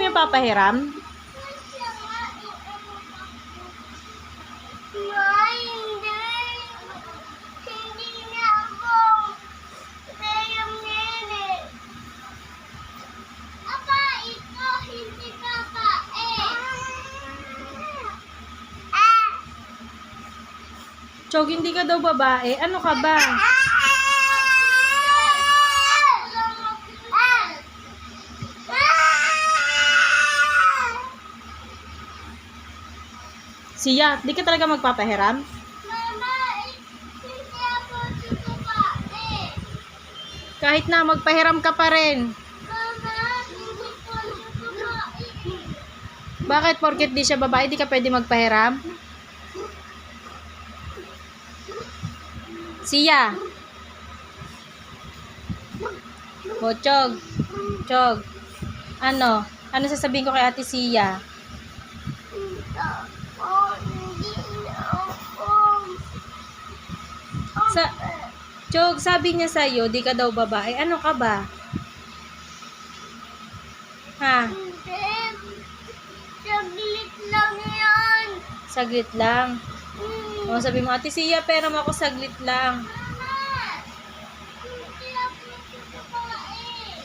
mo yung papahiram? Hindi na ako. Kayang nene. Apa, ito hindi babae. Chog, hindi ka daw babae. Ano ka ba? Siya, di ka talaga magpapahiram? Mama, hindi ako babae. Kahit na magpahiram ka pa rin. Mama, hindi ko babae. Bakit? Porket di siya babae, di ka pwede magpahiram? Siya. O, Chog. Chog. Ano? Ano sasabihin ko kay Ate Siya? Chog, sabi niya sa'yo, di ka daw babae. Ano ka ba? Ha? Saglit lang yan. Saglit lang. O, sabi mo, Ate Siya, pera mo ako saglit lang. Hindi ako babae.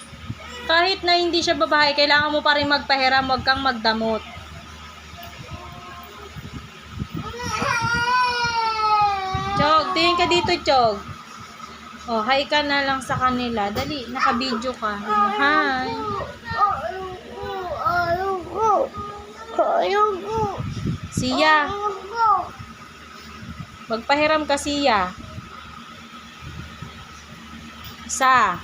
Kahit na hindi siya babae, kailangan mo pa rin magpahiram, huwag kang magdamot. Chog, tingin ka dito, Chog. O, hi ka na lang sa kanila. Dali, naka-video ka. Hi. Siya, magpahiram ka, Siya. Sa.